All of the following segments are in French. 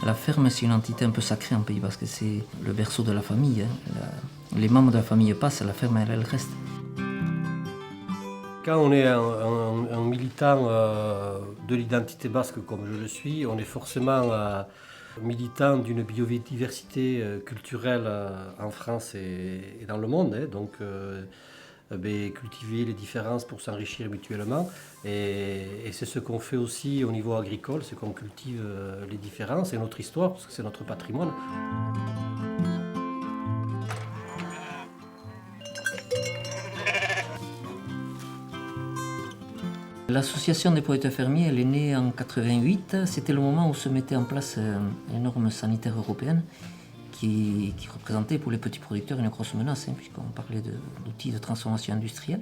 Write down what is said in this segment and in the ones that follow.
La ferme, c'est une entité un peu sacrée en Pays Basque, c'est le berceau de la famille. Les membres de la famille passent, la ferme, elle reste. Quand on est un militant de l'identité basque comme je le suis, on est forcément militant d'une biodiversité culturelle en France et dans le monde. Donc cultiver les différences pour s'enrichir mutuellement. Et c'est ce qu'on fait aussi au niveau agricole, c'est qu'on cultive les différences et notre histoire, parce que c'est notre patrimoine. L'association des producteurs fermiers, elle est née en 88. C'était le moment où se mettait en place une norme sanitaire européenne qui représentait pour les petits producteurs une grosse menace, puisqu'on parlait d'outils de transformation industrielle.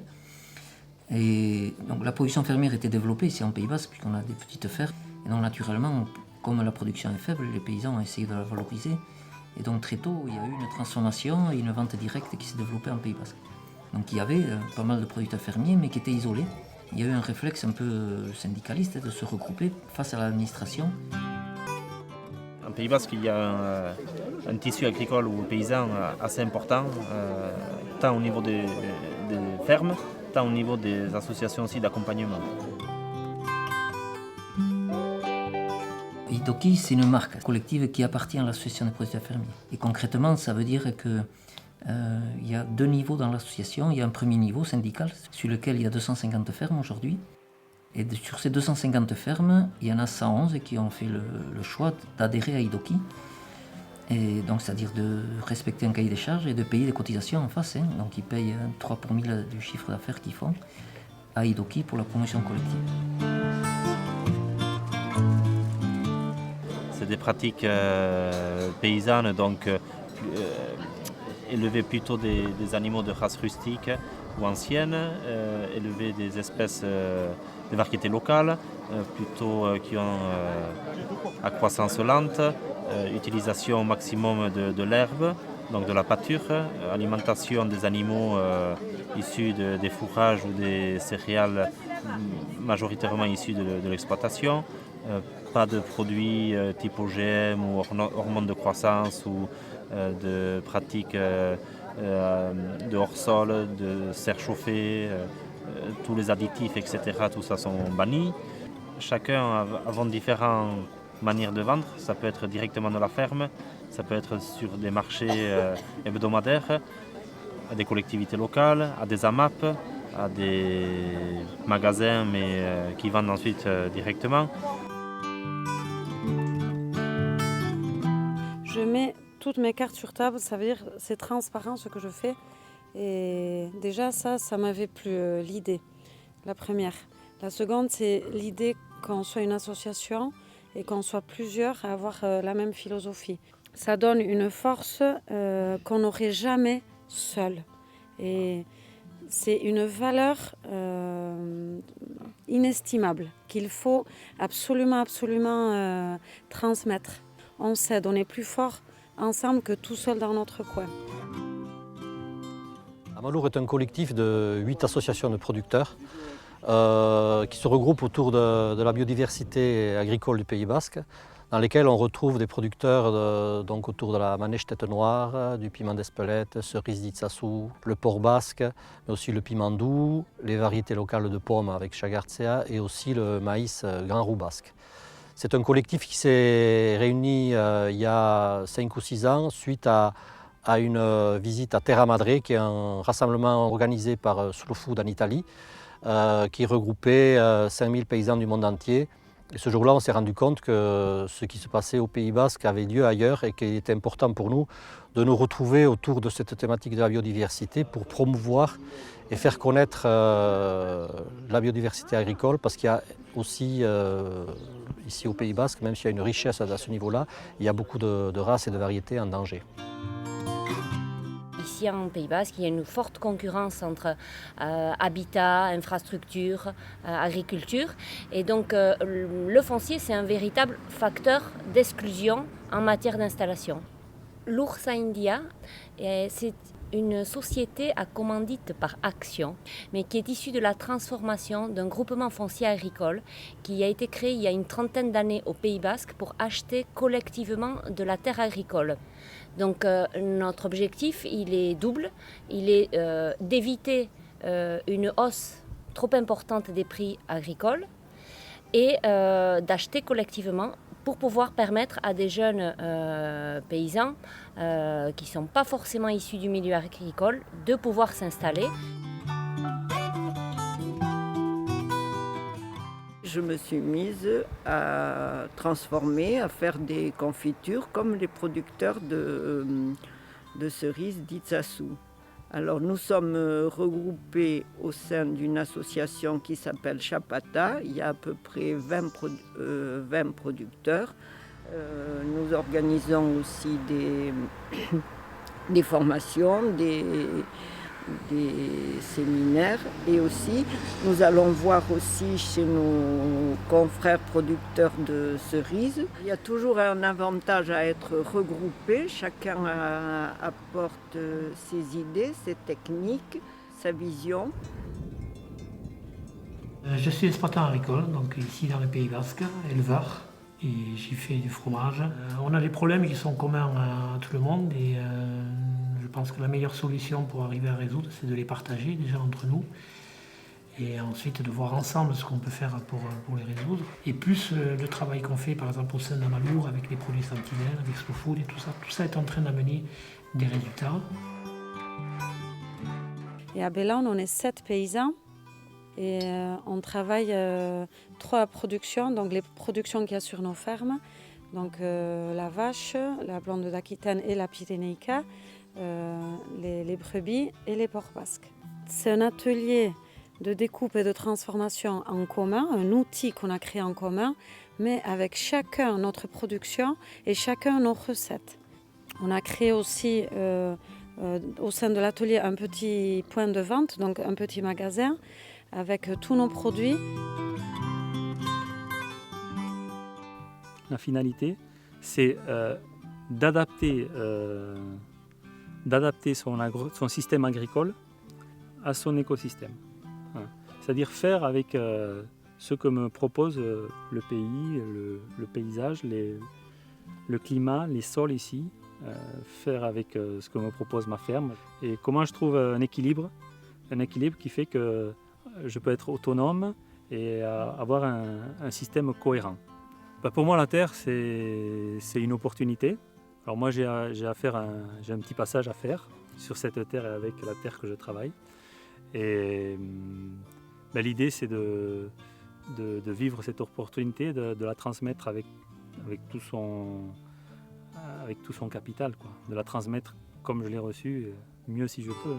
Et donc la production fermière était développée ici en Pays Basque, puisqu'on a des petites fermes. Et donc naturellement, comme la production est faible, les paysans ont essayé de la valoriser. Et donc très tôt, il y a eu une transformation et une vente directe qui s'est développée en Pays Basque. Donc il y avait pas mal de producteurs fermiers, mais qui étaient isolés. Il y a eu un réflexe un peu syndicaliste de se regrouper face à l'administration. En Pays Basque, il y a un tissu agricole ou paysan assez important, tant au niveau des fermes, tant au niveau des associations aussi d'accompagnement. Idoki, c'est une marque collective qui appartient à l'association des producteurs fermiers. Et concrètement, ça veut dire que il y a 2 niveaux dans l'association. Il y a un premier niveau syndical sur lequel il y a 250 fermes aujourd'hui. Et sur ces 250 fermes, il y en a 111 qui ont fait le choix d'adhérer à Idoki. Et donc, c'est-à-dire de respecter un cahier des charges et de payer des cotisations en face. Donc, ils payent 3 pour 1000 du chiffre d'affaires qu'ils font à Idoki pour la promotion collective. C'est des pratiques paysannes, donc élever plutôt des animaux de race rustique ou ancienne, élever des espèces de variétés locales, plutôt qui ont à croissance lente, utilisation au maximum de l'herbe, donc de la pâture, alimentation des animaux issus des fourrages ou des céréales majoritairement issus de l'exploitation, pas de produits type OGM ou hormones de croissance ou de pratiques de hors-sol, de serre chauffée, tous les additifs, etc., tout ça sont bannis. Chacun a différentes manières de vendre. Ça peut être directement de la ferme, ça peut être sur des marchés hebdomadaires, à des collectivités locales, à des AMAP, à des magasins mais qui vendent ensuite directement. Je mets toutes mes cartes sur table, ça veut dire c'est transparent ce que je fais. Et déjà ça m'avait plu, l'idée, la première. La seconde, c'est l'idée qu'on soit une association et qu'on soit plusieurs à avoir la même philosophie. Ça donne une force qu'on n'aurait jamais seul. Et c'est une valeur inestimable qu'il faut absolument transmettre. On s'aide, on est plus fort ensemble que tout seul dans notre coin. Amalour est un collectif de 8 associations de producteurs qui se regroupent autour de la biodiversité agricole du Pays Basque, dans lesquels on retrouve des producteurs donc autour de la manèche tête noire, du piment d'Espelette, cerise d'Itsassou, le porc basque, mais aussi le piment doux, les variétés locales de pommes avec Chagartzea et aussi le maïs grand roux basque. C'est un collectif qui s'est réuni il y a 5 ou 6 ans suite à une visite à Terra Madre, qui est un rassemblement organisé par Slow Food en Italie, qui regroupait 5000 paysans du monde entier. Et ce jour-là, on s'est rendu compte que ce qui se passait au Pays Basque avait lieu ailleurs et qu'il était important pour nous de nous retrouver autour de cette thématique de la biodiversité pour promouvoir et faire connaître la biodiversité agricole, parce qu'il y a aussi ici au Pays Basque, même s'il y a une richesse à ce niveau-là, il y a beaucoup de races et de variétés en danger. Ici en Pays Basque, il y a une forte concurrence entre habitat, infrastructure, agriculture. Et donc le foncier, c'est un véritable facteur d'exclusion en matière d'installation. L'Ursa India, c'est une société à commandite par action, mais qui est issue de la transformation d'un groupement foncier agricole qui a été créé il y a une trentaine d'années au Pays Basque pour acheter collectivement de la terre agricole. Donc notre objectif, il est double, il est d'éviter une hausse trop importante des prix agricoles et d'acheter collectivement pour pouvoir permettre à des jeunes paysans qui ne sont pas forcément issus du milieu agricole de pouvoir s'installer. Je me suis mise à transformer, à faire des confitures comme les producteurs de cerises d'Itsasu. Alors nous sommes regroupés au sein d'une association qui s'appelle Chapata. Il y a à peu près 20 producteurs. Nous organisons aussi des formations, des séminaires et aussi nous allons voir aussi chez nos confrères producteurs de cerises. Il y a toujours un avantage à être regroupé, chacun apporte ses idées, ses techniques, sa vision. Je suis exploitant agricole, donc ici dans le Pays Basque, éleveur, et j'y fais du fromage. On a des problèmes qui sont communs à tout le monde et je pense que la meilleure solution pour arriver à résoudre, c'est de les partager déjà entre nous et ensuite de voir ensemble ce qu'on peut faire pour les résoudre. Et plus le travail qu'on fait par exemple au sein d'Amalour avec les produits Sentinelle, avec Slow Food et tout ça est en train d'amener des résultats. Et à Bellan, on est 7 paysans et on travaille 3 productions, donc les productions qu'il y a sur nos fermes, donc la vache, la blonde d'Aquitaine et la pyrénéica, les brebis et les porcs basques. C'est un atelier de découpe et de transformation en commun, un outil qu'on a créé en commun, mais avec chacun notre production et chacun nos recettes. On a créé aussi au sein de l'atelier un petit point de vente, donc un petit magasin avec tous nos produits. La finalité, c'est d'adapter son système agricole à son écosystème. C'est-à-dire faire avec ce que me propose le pays, le paysage, le climat, les sols ici, faire avec ce que me propose ma ferme. Et comment je trouve un équilibre qui fait que je peux être autonome et avoir un système cohérent. Pour moi, la terre, c'est une opportunité. Alors moi, j'ai un petit passage à faire sur cette terre et avec la terre que je travaille. Et l'idée, c'est de vivre cette opportunité, de la transmettre avec tout son capital, quoi. De la transmettre comme je l'ai reçue, mieux si je peux.